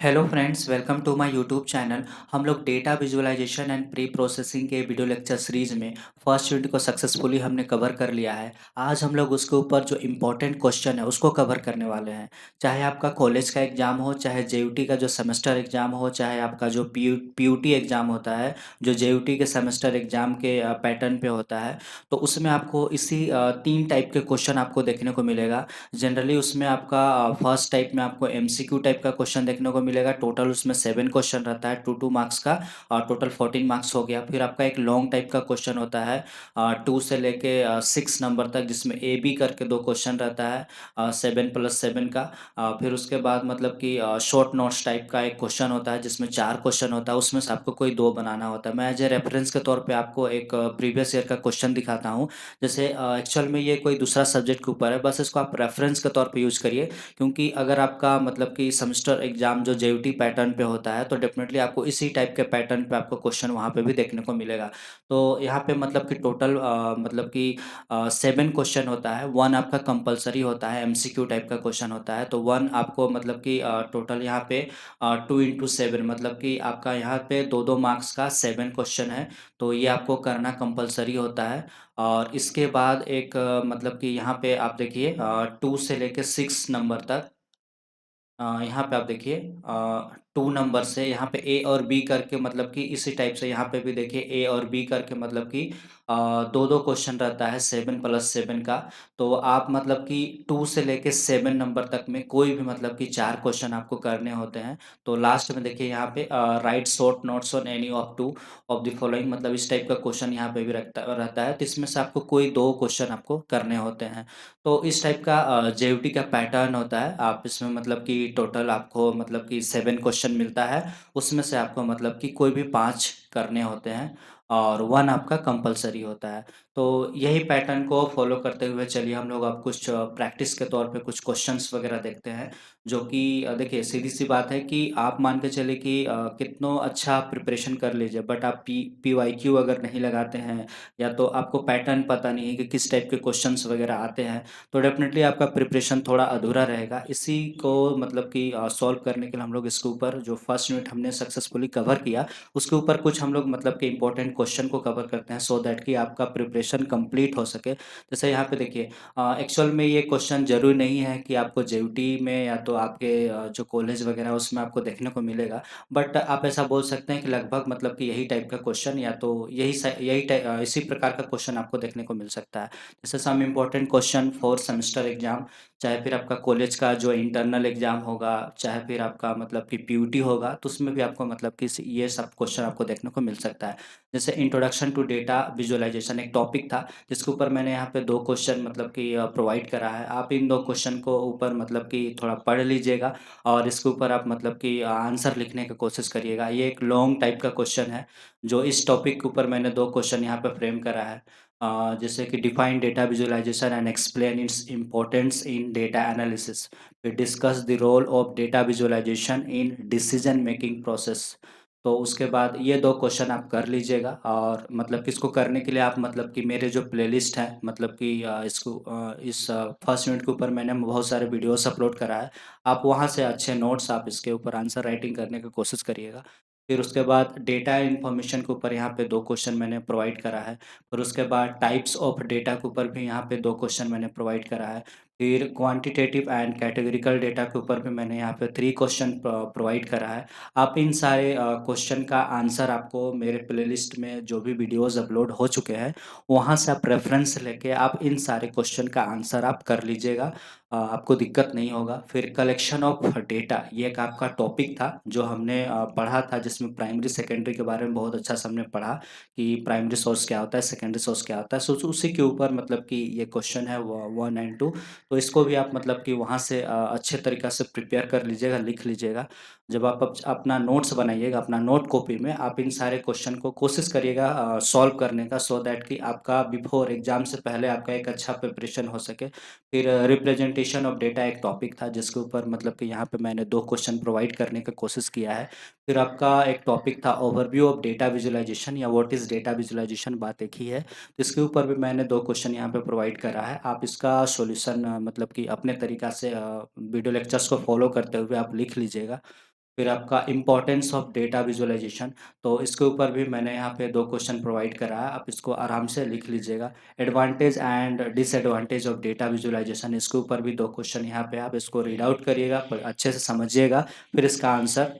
Hello friends, welcome to my YouTube channel. हम लोग data visualization and preprocessing के video lecture series में first unit को successfully हमने कवर कर लिया है। आज हम लोग उसके ऊपर जो इम्पोर्टेंट क्वेश्चन है उसको कवर करने वाले हैं। चाहे आपका कॉलेज का एग्ज़ाम हो, चाहे जेयूटी का जो सेमेस्टर एग्ज़ाम हो, चाहे आपका जो पीयूटी एग्ज़ाम होता है, जो जेयूटी के सेमेस्टर एग्ज़ाम के पैटर्न पे होता है, तो उसमें आपको इसी 3 टाइप के क्वेश्चन आपको देखने को मिलेगा। जनरली उसमें आपका फर्स्ट टाइप में आपको एमसीक्यू टाइप का क्वेश्चन देखने को मिलेगा। टोटल उसमें 7 क्वेश्चन रहता है, 2-2 मार्क्स का, और टोटल 14 मार्क्स हो गया। फिर आपका एक लॉन्ग टाइप का क्वेश्चन होता है 2 से लेके 6 नंबर तक, जिसमें ए बी करके 2 क्वेश्चन रहता है 7+7 का। फिर उसके बाद मतलब कि शॉर्ट नोट्स टाइप का एक क्वेश्चन होता है जिसमें 4 क्वेश्चन होता है, उसमें से आपको कोई 2 बनाना होता है। मैं एज ए रेफरेंस के तौर पे आपको एक प्रीवियस ईयर का क्वेश्चन दिखाता हूँ। जैसे एक्चुअल में ये कोई दूसरा सब्जेक्ट के ऊपर है, बस इसको आप रेफ़रेंस के तौर पे यूज़ करिए, क्योंकि अगर आपका मतलब कि सेमेस्टर एग्ज़ाम जो जेईटी पैटर्न पे होता है, तो डेफ़िनेटली आपको इसी टाइप के पैटर्न पे आपको क्वेश्चन वहाँ पे भी देखने को मिलेगा। तो यहाँ पे मतलब कि टोटल मतलब कि 7 क्वेश्चन होता है, 1 आपका कंपल्सरी होता है, एमसीक्यू टाइप का क्वेश्चन होता है, तो 1 आपको मतलब कि टोटल यहाँ पे 2 इंटू 7 मतलब कि आपका यहाँ पे 2-2 मार्क्स का 7 क्वेश्चन है, तो ये आपको करना कंपल्सरी होता है। और इसके बाद एक मतलब कि यहाँ पे आप देखिए 2 से लेके 6 नंबर तक, यहाँ पे आप देखिए 2 नंबर से यहाँ पे ए और बी करके मतलब कि इसी टाइप से यहाँ पे भी देखिए ए और बी करके मतलब कि 2-2 क्वेश्चन रहता है 7+7 का। तो आप मतलब कि 2 से लेके 7 नंबर तक में कोई भी मतलब कि 4 क्वेश्चन आपको करने होते हैं। तो लास्ट में देखिए यहाँ पे right short notes on any of 2 of the following, मतलब इस टाइप का क्वेश्चन यहाँ पे भी रखता रहता है। तो इसमें से आपको कोई 2 क्वेश्चन आपको करने होते हैं। तो इस टाइप का जेईटी का पैटर्न होता है। आप इसमें मतलब कि टोटल आपको मतलब कि 7 क्वेश्चन मिलता है, उसमें से आपको मतलब कि कोई भी 5 करने होते हैं और 1 आपका कंपल्सरी होता है। तो यही पैटर्न को फ़ॉलो करते हुए चलिए हम लोग अब कुछ प्रैक्टिस के तौर पे कुछ क्वेश्चंस वगैरह देखते हैं, जो कि देखिए सीधी-सी बात है कि आप मान के चलिए कि कितनो अच्छा प्रिपरेशन कर लीजिए, बट आप पीवाईक्यू अगर नहीं लगाते हैं, या तो आपको पैटर्न पता नहीं है कि किस टाइप के क्वेश्चंस वगैरह आते हैं, तो डेफ़िनेटली आपका प्रिपरेशन थोड़ा अधूरा रहेगा। इसी को मतलब कि सॉल्व करने के लिए हम लोग इसके ऊपर जो फर्स्ट यूनिट हमने सक्सेसफुली कवर किया, उसके ऊपर कुछ हम लोग मतलब कि इम्पोर्टेंट क्वेश्चन को कवर करते हैं, सो दैट कि आपका प्रिपरेशन कंप्लीट हो सके। जैसे यहाँ पे देखिए एक्चुअल में ये क्वेश्चन ज़रूरी नहीं है कि आपको जेईटी में या तो आपके जो कॉलेज वगैरह है उसमें आपको देखने को मिलेगा। बट आप ऐसा बोल सकते हैं कि लगभग मतलब कि यही टाइप का क्वेश्चन, या तो इसी प्रकार का क्वेश्चन आपको देखने को मिल सकता है। जैसे some important question for semester exam, चाहे फिर आपका कॉलेज का जो इंटरनल एग्जाम होगा, चाहे फिर आपका मतलब कि पीयूटी होगा, तो उसमें भी आपको मतलब कि ये सब क्वेश्चन आपको देखने को मिल सकता है। जैसे इंट्रोडक्शन टू डेटा विजुअलाइजेशन एक टॉपिक था, जिसके ऊपर मैंने यहाँ पे 2 क्वेश्चन मतलब कि प्रोवाइड करा है। आप इन 2 क्वेश्चन को ऊपर मतलब कि थोड़ा पढ़ लीजिएगा, और इसके ऊपर आप मतलब कि आंसर लिखने की कोशिश करिएगा। ये एक लॉन्ग टाइप का क्वेश्चन है, जो इस टॉपिक के ऊपर मैंने 2 क्वेश्चन यहाँ पे फ्रेम करा है। जैसे कि define data visualization and explain its importance in data analysis. We discuss the role of data visualization in decision making process. तो उसके बाद ये 2 क्वेश्चन आप कर लीजिएगा, और मतलब कि इसको करने के लिए आप मतलब कि मेरे जो प्लेलिस्ट है मतलब कि इस फर्स्ट यूनिट के ऊपर मैंने बहुत सारे वीडियोस अपलोड करा है। आप वहाँ से अच्छे नोट्स आप इसके ऊपर आंसर राइटिंग करने की कोशिश करिएगा। फिर उसके बाद डेटा इन्फॉर्मेशन के ऊपर यहाँ पे 2 क्वेश्चन मैंने प्रोवाइड करा है। फिर उसके बाद टाइप्स ऑफ डेटा के ऊपर भी यहाँ पे 2 क्वेश्चन मैंने प्रोवाइड करा है। फिर क्वांटिटेटिव एंड कैटेगरिकल डेटा के ऊपर भी मैंने यहाँ पे 3 क्वेश्चन प्रोवाइड करा है। आप इन सारे क्वेश्चन का आंसर आपको मेरे प्लेलिस्ट में जो भी वीडियोज़ अपलोड हो चुके हैं, वहाँ से आप रेफ़रेंस लेके आप इन सारे क्वेश्चन का आंसर आप कर लीजिएगा। आपको दिक्कत नहीं होगा। फिर कलेक्शन ऑफ डेटा, ये एक आपका टॉपिक था जो हमने पढ़ा था, जिसमें प्राइमरी सेकेंडरी के बारे में बहुत अच्छा से हमने पढ़ा कि प्राइमरी सोर्स क्या होता है, सेकेंडरी सोर्स क्या होता है। सो उसी के ऊपर मतलब कि ये क्वेश्चन है 1 एंड 2। तो इसको भी आप मतलब कि वहाँ से अच्छे तरीक़ा से प्रिपेयर कर लीजिएगा, लिख लीजिएगा। जब आप अपना नोट्स बनाइएगा, अपना नोट कॉपी में आप इन सारे क्वेश्चन को कोशिश करिएगा सॉल्व करने का, सो दैट कि आपका बिफोर एग्ज़ाम से पहले आपका एक अच्छा प्रिपरेशन हो सके। फिर रिप्रेजेंटेशन ऑफ डेटा एक टॉपिक था, जिसके ऊपर मतलब कि यहाँ पे मैंने 2 क्वेश्चन प्रोवाइड करने की कोशिश किया है। फिर आपका एक टॉपिक था ओवरव्यू ऑफ डेटा विजुअलाइजेशन, या व्हाट इज़ डेटा विजुअलाइजेशन, बात एक ही है। तो इसके ऊपर भी मैंने 2 क्वेश्चन यहाँ पे प्रोवाइड करा है। आप इसका सॉल्यूशन मतलब कि अपने तरीक़ा से वीडियो लेक्चर्स को फ़ॉलो करते हुए आप लिख लीजिएगा। फिर आपका इम्पोर्टेंस ऑफ डेटा विजुअलाइज़ेशन, तो इसके ऊपर भी मैंने यहाँ पे 2 क्वेश्चन प्रोवाइड करा है, आप इसको आराम से लिख लीजिएगा। Advantage and disadvantage of data visualisation, इसके ऊपर भी 2 क्वेश्चन यहाँ पे आप इसको रीड आउट करिएगा, प अच्छे से समझिएगा, फिर इसका आंसर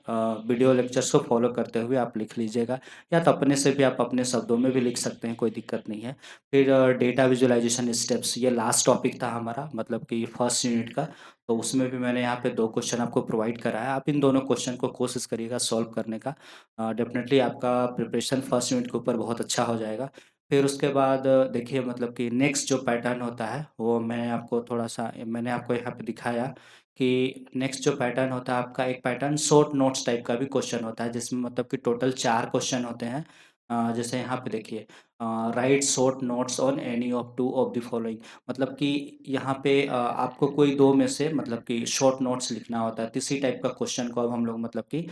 वीडियो लेक्चर्स को फॉलो करते हुए आप लिख लीजिएगा, या तो अपने से भी आप अपने शब्दों में भी लिख सकते हैं, कोई दिक्कत नहीं है। फिर डेटा विजुअलाइज़ेशन स्टेप्स, ये लास्ट टॉपिक था हमारा, मतलब कि फर्स्ट यूनिट का। तो उसमें भी मैंने यहाँ पे 2 क्वेश्चन आपको प्रोवाइड करा है। आप इन दोनों क्वेश्चन को कोशिश करिएगा सॉल्व करने का। डेफ़िनेटली आपका प्रिपरेशन फर्स्ट यूनिट के ऊपर बहुत अच्छा हो जाएगा। फिर उसके बाद देखिए, मतलब कि नेक्स्ट जो पैटर्न होता है, वो मैं आपको थोड़ा-सा मैंने आपको यहाँ पे दिखाया कि नेक्स्ट जो पैटर्न होता है आपका, एक पैटर्न शॉर्ट नोट्स टाइप का भी क्वेश्चन होता है, जिसमें मतलब कि टोटल 4 क्वेश्चन होते हैं। जैसे यहाँ पे देखिए, right short notes on any of 2 of the following, मतलब कि यहाँ पे आपको कोई 2 में से मतलब कि शॉर्ट नोट्स लिखना होता है। तो इसी टाइप का क्वेश्चन को अब हम लोग मतलब कि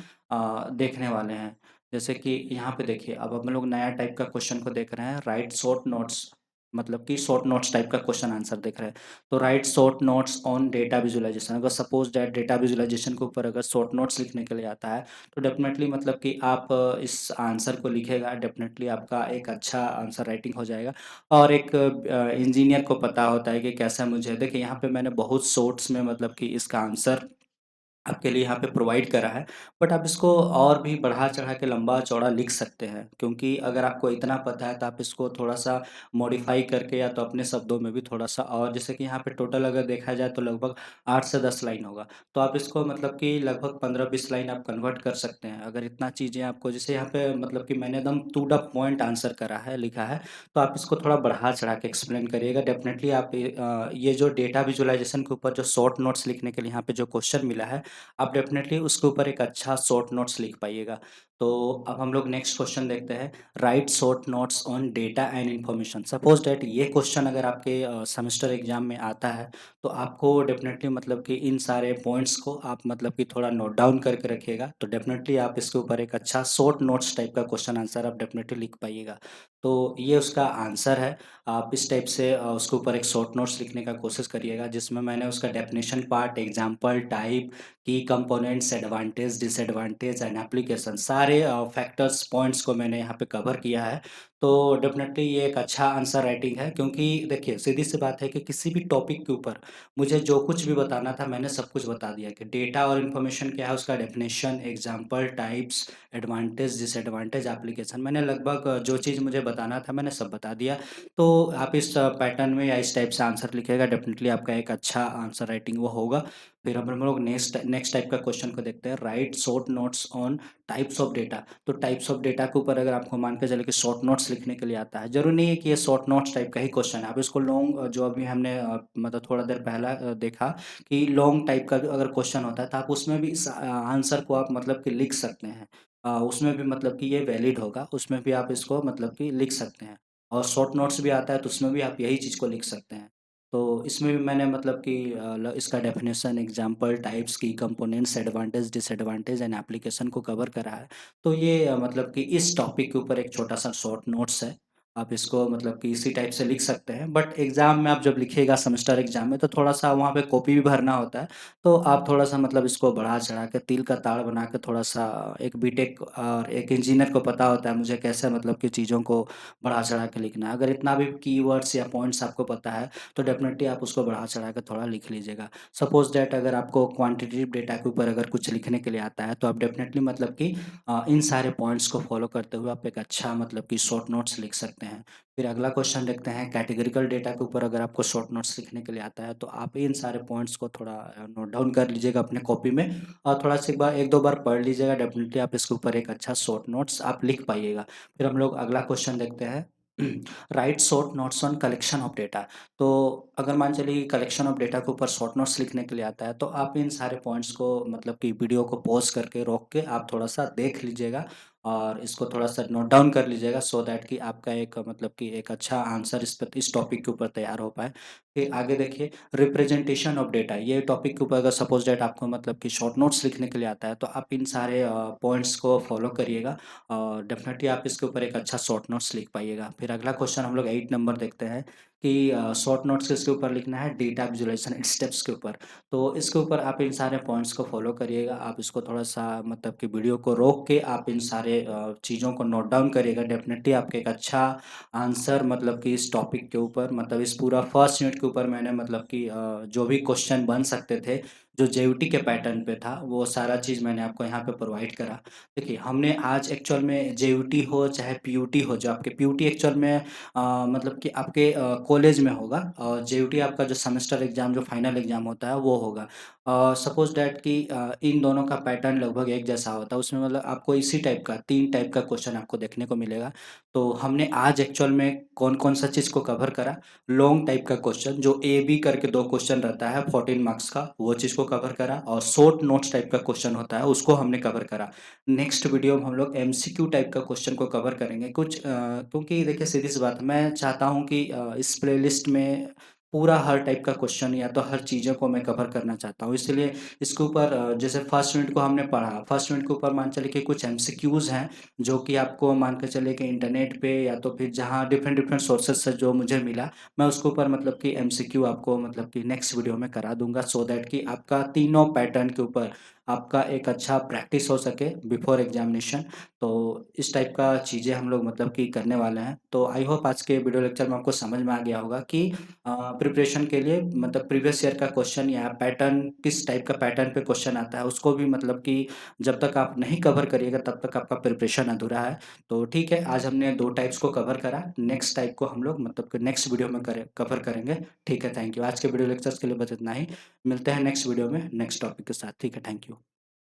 देखने वाले हैं। जैसे कि यहाँ पे देखिए, अब हम लोग नया टाइप का क्वेश्चन को देख रहे हैं, राइट शॉर्ट नोट्स, मतलब कि शॉर्ट नोट्स टाइप का क्वेश्चन आंसर देख रहे हैं। तो right short notes on data visualisation, अगर सपोज़ दैट डेटा विजुअलाइज़ेशन के ऊपर अगर शॉर्ट नोट्स लिखने के लिए आता है, तो डेफ़िनेटली मतलब कि आप इस आंसर को लिखिएगा, डेफ़िनेटली आपका एक अच्छा आंसर राइटिंग हो जाएगा। और एक इंजीनियर को पता होता है कि कैसे मुझे देखिए, यहाँ पे मैंने बहुत शॉर्ट्स में मतलब कि इसका आंसर आपके लिए यहाँ पे प्रोवाइड करा है, बट आप इसको और भी बढ़ा-चढ़ा के लंबा-चौड़ा लिख सकते हैं, क्योंकि अगर आपको इतना पता है तो आप इसको थोड़ा-सा मॉडिफ़ाई करके या तो अपने शब्दों में भी थोड़ा-सा, और जैसे कि यहाँ पे टोटल अगर देखा जाए तो लगभग 8 से 10 लाइन होगा। तो आप इसको मतलब कि लगभग 15-20 लाइन आप कन्वर्ट कर सकते हैं। अगर इतना चीज़ें आपको, जैसे यहाँ पे मतलब कि मैंने एकदम टू द पॉइंट आंसर करा है, लिखा है, तो आप इसको थोड़ा बढ़ा-चढ़ा के एक्सप्लेन करिएगा। डेफ़िनेटली आप ये जो डेटा विजुअलाइज़ेशन के ऊपर जो शॉर्ट नोट्स लिखने के लिए यहाँ पे जो क्वेश्चन मिला है, आप डेफ़िनेटली उसके ऊपर एक अच्छा शॉर्ट नोट्स लिख पाइएगा। तो अब हम लोग नेक्स्ट क्वेश्चन देखते हैं, right short notes on data and information. Suppose that ये क्वेश्चन अगर आपके सेमेस्टर एग्ज़ाम में आता है, तो आपको डेफ़िनेटली मतलब कि इन सारे पॉइंट्स को आप मतलब कि थोड़ा नोट डाउन करके रखिएगा, तो डेफ़िनेटली आप इसके ऊपर एक अच्छा शॉर्ट नोट्स टाइप का क्वेश्चन आंसर आप डेफ़िनेटली लिख पाइएगा। तो ये उसका आंसर है। आप इस टाइप से उसके ऊपर एक शॉर्ट नोट्स लिखने का कोशिश करिएगा, जिसमें मैंने उसका डेफ़िनिशन पार्ट, एग्ज़ाम्पल, टाइप, की components, advantage, disadvantage and application, सारे फैक्टर्स, पॉइंट्स को मैंने यहाँ पे कवर किया है। तो डेफ़िनेटली ये एक अच्छा आंसर राइटिंग है, क्योंकि देखिए, सीधी-सी बात है कि किसी भी टॉपिक के ऊपर मुझे जो कुछ भी बताना था, मैंने सब कुछ बता दिया कि डेटा और इन्फॉर्मेशन क्या है, उसका definition, example, types, advantage, disadvantage, application, मैंने लगभग जो चीज़ मुझे बताना था, मैंने सब बता दिया। तो आप इस पैटर्न में या इस टाइप से आंसर लिखिएगा, डेफ़िनेटली आपका एक अच्छा आंसर राइटिंग वो होगा। फिर अब हम लोग नेक्स्ट नेक्स्ट टाइप का क्वेश्चन को देखते हैं, right short notes on types of data. तो टाइप्स ऑफ डेटा के ऊपर अगर आपको मान के चले कि शॉर्ट नोट्स लिखने के लिए आता है, ज़रूरी नहीं है कि ये शॉर्ट नोट्स टाइप का ही क्वेश्चन है। आप इसको लॉन्ग, जो अभी हमने मतलब थोड़ा देर पहला देखा कि लॉन्ग टाइप का अगर क्वेश्चन होता है, तो आप उसमें भी इस आंसर को आप मतलब कि लिख सकते हैं। उसमें भी मतलब कि ये वैलिड होगा, उसमें भी आप इसको मतलब कि लिख सकते हैं। और शॉर्ट नोट्स भी आता है, तो उसमें भी आप यही चीज़ को लिख सकते हैं। तो इसमें भी मैंने मतलब कि इसका डेफिनेशन, एग्जांपल, टाइप्स, की components, advantage, disadvantage and application को कवर करा है। तो ये मतलब कि इस टॉपिक के ऊपर एक छोटा-सा शॉर्ट नोट्स है। आप इसको मतलब कि इसी टाइप से लिख सकते हैं, बट एग्ज़ाम में आप जब लिखिएगा सेमेस्टर एग्ज़ाम में, तो थोड़ा-सा वहाँ पे कॉपी भी भरना होता है। तो आप थोड़ा-सा मतलब इसको बढ़ा-चढ़ा के, तिल का ताड़ बना के, थोड़ा-सा, एक बीटेक और एक इंजीनियर को पता होता है मुझे कैसे मतलब कि चीज़ों को बढ़ा-चढ़ा के लिखना है। अगर इतना भी कीवर्ड्स या पॉइंट्स आपको पता है, तो डेफ़िनेटली आप उसको बढ़ा-चढ़ा के थोड़ा लिख लीजिएगा। सपोज़ दैट अगर आपको क्वांटिटेटिव डेटा के ऊपर अगर कुछ लिखने के लिए आता है, तो आप डेफ़िनेटली मतलब कि इन सारे पॉइंट्स को फ़ॉलो करते हुए आप एक अच्छा मतलब कि शॉर्ट नोट्स लिख सकते हैं। फिर अगला क्वेश्चन देखते हैं, कैटेगरिकल डेटा के ऊपर अगर आपको शॉर्ट नोट्स लिखने के लिए आता है, तो आप इन सारे पॉइंट्स को थोड़ा नोट डाउन कर लीजिएगा अपने कॉपी में, और थोड़ा-सा एक बार 1-2 बार पढ़ लीजिएगा, डेफ़िनेटली आप इसके ऊपर एक अच्छा शॉर्ट नोट्स आप लिख पाइएगा। फिर हम लोग अगला क्वेश्चन देखते हैं, right short notes on collection of data. तो अगर मान चलिए कलेक्शन ऑफ डेटा के ऊपर शॉर्ट नोट्स लिखने के लिए आता है, तो आप इन सारे पॉइंट्स को मतलब कि वीडियो को पॉज़ करके, रोक के आप थोड़ा-सा देख लीजिएगा, और इसको थोड़ा-सा नोट डाउन कर लीजिएगा, सो दैट कि आपका एक मतलब कि एक अच्छा आंसर इस टॉपिक के ऊपर तैयार हो पाए। फिर आगे देखिए, रिप्रेजेंटेशन ऑफ डेटा, ये टॉपिक के ऊपर अगर सपोज़ दैट आपको मतलब कि शॉर्ट नोट्स लिखने के लिए आता है, तो आप इन सारे पॉइंट्स को फ़ॉलो करिएगा, और डेफ़िनेटली आप इसके ऊपर एक अच्छा शॉर्ट नोट्स लिख पाइएगा। फिर अगला क्वेश्चन हम लोग 8 नंबर देखते हैं, कि शॉर्ट नोट्स किसके ऊपर लिखना है, डेटा विजुअलाइजेशन स्टेप्स के ऊपर। तो इसके ऊपर आप इन सारे पॉइंट्स को फॉलो करिएगा। आप इसको थोड़ा-सा मतलब कि वीडियो को रोक के आप इन सारे चीज़ों को नोट डाउन करिएगा। डेफ़िनेटली आपको एक अच्छा आंसर मतलब कि इस टॉपिक के ऊपर मतलब इस पूरा फर्स्ट यूनिट के ऊपर मैंने मतलब कि जो भी क्वेश्चन बन सकते थे, जो जेईटी के पैटर्न पे था, वो सारा चीज़ मैंने आपको यहाँ पे प्रोवाइड करा। देखिए, हमने आज एक्चुअल में जेयूटी हो चाहे पीयूटी हो, जो आपके पीयूटी एक्चुअल में मतलब कि आपके कॉलेज में होगा और जेयूटी आपका जो सेमेस्टर एग्ज़ाम जो फाइनल एग्ज़ाम होता है वो होगा। सपोज़ दैट कि इन दोनों का पैटर्न लगभग एक जैसा होता है, उसमें मतलब आपको इसी टाइप का 3 टाइप का क्वेश्चन आपको देखने को मिलेगा। तो हमने आज एक्चुअल में कौन-कौन सा चीज़ को कवर करा, लॉन्ग टाइप का क्वेश्चन जो ए, बी करके 2 क्वेश्चन रहता है 14 मार्क्स का, वो चीज़ को कवर करा और शॉर्ट नोट्स टाइप का क्वेश्चन होता है, उसको हमने कवर करा। नेक्स्ट वीडियो में हम लोग एमसीक्यू टाइप का क्वेश्चन को कवर करेंगे। कुछ क्योंकि देखिए सीधी सी बात है, मैं चाहता हूँ कि इस प्लेलिस्ट में पूरा हर टाइप का क्वेश्चन या तो हर चीज़ों को मैं कवर करना चाहता हूँ। इसलिए इसके ऊपर जैसे फर्स्ट यूनिट को हमने पढ़ा, फर्स्ट यूनिट के ऊपर मान चलिए कि कुछ एमसीक्यूज़ हैं, जो कि आपको मान के चलिए कि इंटरनेट पे या तो फिर जहाँ डिफरेंट-डिफरेंट सोर्सेज़ से जो मुझे मिला, मैं उसके ऊपर मतलब कि एमसीक्यू आपको मतलब कि नेक्स्ट वीडियो में करा दूँगा सो दैट कि आपका तीनों पैटर्न के ऊपर आपका एक अच्छा प्रैक्टिस हो सके बिफोर एग्ज़ामिनेशन। तो इस टाइप का चीज़ें हम लोग मतलब कि करने वाले हैं। तो आई होप आज के वीडियो लेक्चर में आपको समझ में आ गया होगा कि प्रिपरेशन के लिए मतलब प्रीवियस ईयर का क्वेश्चन या पैटर्न किस टाइप का पैटर्न पे क्वेश्चन आता है, उसको भी मतलब कि जब तक आप नहीं कवर करिएगा तब तक आपका प्रिपरेशन अधूरा है। तो ठीक है, आज हमने 2 टाइप्स को कवर करा, नेक्स्ट टाइप को हम लोग मतलब कि नेक्स्ट वीडियो में कवर करेंगे। ठीक है, थैंक यू। आज के वीडियो लेक्चर्स के लिए बस इतना ही। मिलते हैं नेक्स्ट वीडियो में नेक्स्ट टॉपिक के साथ। ठीक है, थैंक यू।